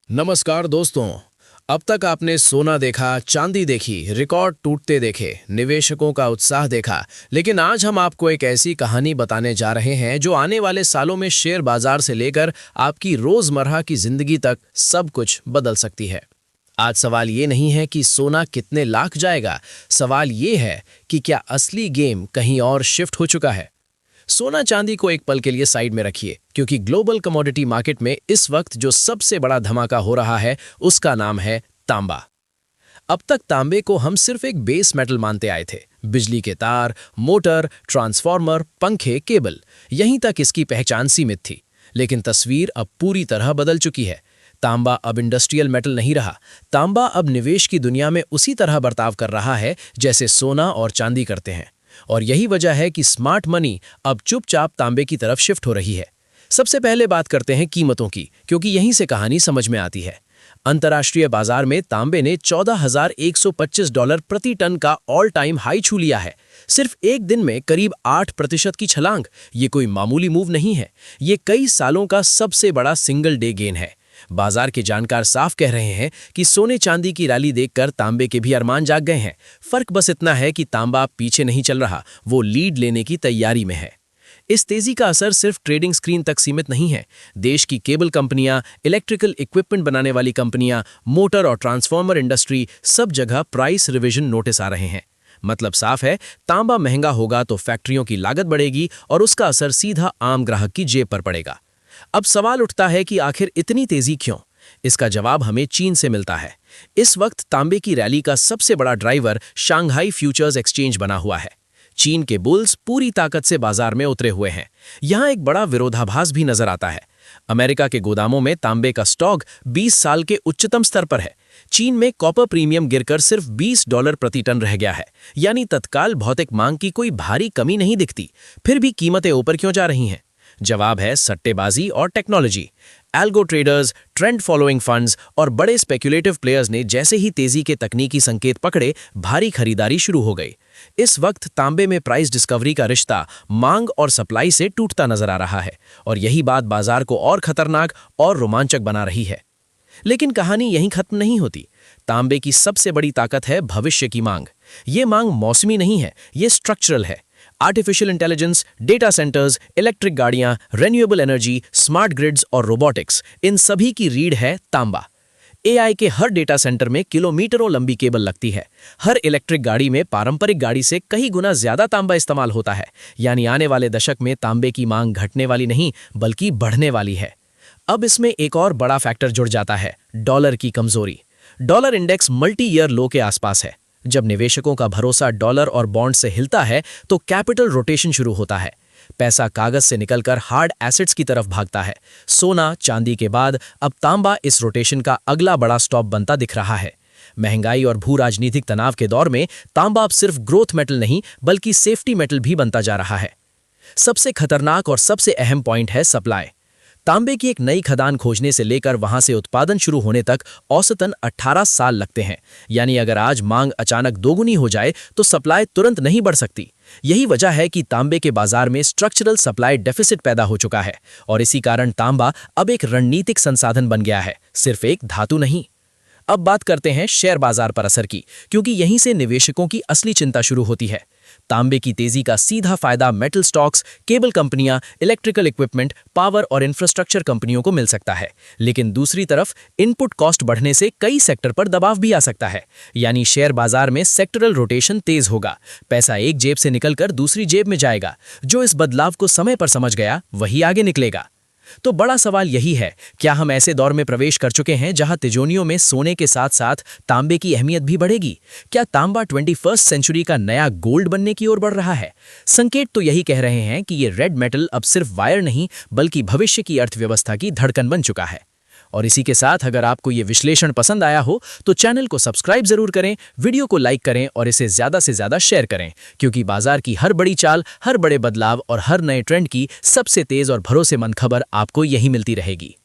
नमस्कार दोस्तों। अब तक आपने सोना देखा, चांदी देखी, रिकॉर्ड टूटते देखे, निवेशकों का उत्साह देखा, लेकिन आज हम आपको एक ऐसी कहानी बताने जा रहे हैं जो आने वाले सालों में शेयर बाजार से लेकर आपकी रोजमर्रा की जिंदगी तक सब कुछ बदल सकती है। आज सवाल ये नहीं है कि सोना कितने लाख जाएगा, सवाल ये है कि क्या असली गेम कहीं और शिफ्ट हो चुका है। सोना चांदी को एक पल के लिए साइड में रखिए, क्योंकि ग्लोबल कमोडिटी मार्केट में इस वक्त जो सबसे बड़ा धमाका हो रहा है उसका नाम है तांबा। अब तक तांबे को हम सिर्फ एक बेस मेटल मानते आए थे। बिजली के तार, मोटर, ट्रांसफार्मर, पंखे, केबल, यहीं तक इसकी पहचान सीमित थी। लेकिन तस्वीर अब पूरी तरह बदल चुकी है। तांबा अब इंडस्ट्रियल मेटल नहीं रहा। तांबा अब निवेश की दुनिया में उसी तरह बर्ताव कर रहा है जैसे सोना और चांदी करते हैं। और यही वजह है कि स्मार्ट मनी अब चुपचाप तांबे की तरफ शिफ्ट हो रही है। सबसे पहले बात करते हैं कीमतों की, क्योंकि यहीं से कहानी समझ में आती है। अंतर्राष्ट्रीय बाजार में तांबे ने $14,125 प्रति टन का ऑल टाइम हाई छू लिया है। सिर्फ एक दिन में करीब 8% की छलांग। ये कोई मामूली मूव नहीं है, ये कई सालों का सबसे बड़ा सिंगल डे गेन है। बाजार के जानकार साफ कह रहे हैं कि सोने चांदी की रैली देखकर तांबे के भी अरमान जाग गए हैं। फर्क बस इतना है कि तांबा पीछे नहीं चल रहा, वो लीड लेने की तैयारी में है। इस तेजी का असर सिर्फ ट्रेडिंग स्क्रीन तक सीमित नहीं है। देश की केबल कंपनियां, इलेक्ट्रिकल इक्विपमेंट बनाने वाली कंपनियां, मोटर और ट्रांसफार्मर इंडस्ट्री, सब जगह प्राइस रिवीजन नोटिस आ रहे हैं। मतलब साफ है, तांबा महंगा होगा तो फैक्ट्रियों की लागत बढ़ेगी और उसका असर सीधा आम ग्राहक की जेब पर पड़ेगा। अब सवाल उठता है कि आखिर इतनी तेजी क्यों? इसका जवाब हमें चीन से मिलता है। इस वक्त तांबे की रैली का सबसे बड़ा ड्राइवर शांघाई फ्यूचर्स एक्सचेंज बना हुआ है। चीन के बुल्स पूरी ताकत से बाजार में उतरे हुए हैं। यहां एक बड़ा विरोधाभास भी नजर आता है। अमेरिका के गोदामों में तांबे का स्टॉक 20 साल के उच्चतम स्तर पर है। चीन में कॉपर प्रीमियम गिरकर सिर्फ $20 प्रति टन रह गया है, यानी तत्काल भौतिक मांग की कोई भारी कमी नहीं दिखती। फिर भी कीमतें ऊपर क्यों जा रही हैं? जवाब है सट्टेबाजी और technology. Algo traders, trend following funds और बड़े स्पेक्युलेटिव प्लेयर्स ने जैसे ही तेजी के तकनीकी संकेत पकड़े, भारी खरीदारी शुरू हो गई। इस वक्त तांबे में प्राइस डिस्कवरी का रिश्ता मांग और सप्लाई से टूटता नजर आ रहा है, और यही बात बाजार को और खतरनाक और रोमांचक बना रही है। लेकिन कहानी यहीं खत्म नहीं होती। तांबे की सबसे बड़ी ताकत है भविष्य की मांग। ये मांग मौसमी नहीं है, ये स्ट्रक्चरल है। Artificial intelligence, data centres, electric गाड़ियां, रिन्यूएबल एनर्जी, स्मार्ट ग्रिड्स और रोबोटिक्स, इन सभी की रीढ़ है तांबा। एआई के हर डेटा सेंटर में किलोमीटरों लंबी केबल लगती है। हर इलेक्ट्रिक गाड़ी में पारंपरिक गाड़ी से कई गुना ज्यादा तांबा इस्तेमाल होता है। यानी आने वाले दशक में तांबे की मांग घटने वाली नहीं, बल्कि बढ़ने वाली है। अब इसमें एक और बड़ा फैक्टर जुड़ जाता है, डॉलर की कमजोरी। डॉलर इंडेक्स मल्टी ईयर लो के आसपास है। जब निवेशकों का भरोसा डॉलर और बॉन्ड से हिलता है तो कैपिटल रोटेशन शुरू होता है। पैसा कागज से निकलकर हार्ड एसेट्स की तरफ भागता है। सोना चांदी के बाद अब तांबा इस रोटेशन का अगला बड़ा स्टॉप बनता दिख रहा है। महंगाई और भू राजनीतिक तनाव के दौर में तांबा अब सिर्फ ग्रोथ मेटल नहीं, बल्कि सेफ्टी मेटल भी बनता जा रहा है। सबसे खतरनाक और सबसे अहम पॉइंट है सप्लाई। तांबे की एक नई खदान खोजने से लेकर वहां से उत्पादन शुरू होने तक औसतन 18 साल लगते हैं। यानी अगर आज मांग अचानक दोगुनी हो जाए तो सप्लाई तुरंत नहीं बढ़ सकती। यही वजह है कि तांबे के बाजार में स्ट्रक्चरल सप्लाई डेफिसिट पैदा हो चुका है, और इसी कारण तांबा अब एक रणनीतिक संसाधन बन गया है, सिर्फ एक धातु नहीं। अब बात करते हैं शेयर बाजार पर असर की, क्योंकि यहीं से निवेशकों की असली चिंता शुरू होती है। तांबे की तेजी का सीधा फायदा मेटल स्टॉक्स, केबल कंपनियां, इलेक्ट्रिकल इक्विपमेंट, पावर और इंफ्रास्ट्रक्चर कंपनियों को मिल सकता है। लेकिन दूसरी तरफ इनपुट कॉस्ट बढ़ने से कई सेक्टर पर दबाव भी आ सकता है। यानी शेयर बाजार में सेक्टरल रोटेशन तेज होगा। पैसा एक जेब से निकलकर दूसरी जेब में जाएगा। जो इस बदलाव को समय पर समझ गया वही आगे निकलेगा। तो बड़ा सवाल यही है, क्या हम ऐसे दौर में प्रवेश कर चुके हैं जहां तिजोरियों में सोने के साथ साथ तांबे की अहमियत भी बढ़ेगी? क्या तांबा 21वीं सेंचुरी का नया गोल्ड बनने की ओर बढ़ रहा है? संकेत तो यही कह रहे हैं कि ये रेड मेटल अब सिर्फ वायर नहीं, बल्कि भविष्य की अर्थव्यवस्था की धड़कन बन चुका है। और इसी के साथ अगर आपको ये विश्लेषण पसंद आया हो तो चैनल को सब्सक्राइब जरूर करें, वीडियो को लाइक करें और इसे ज्यादा से ज्यादा शेयर करें, क्योंकि बाजार की हर बड़ी चाल, हर बड़े बदलाव और हर नए ट्रेंड की सबसे तेज और भरोसेमंद खबर आपको यही मिलती रहेगी।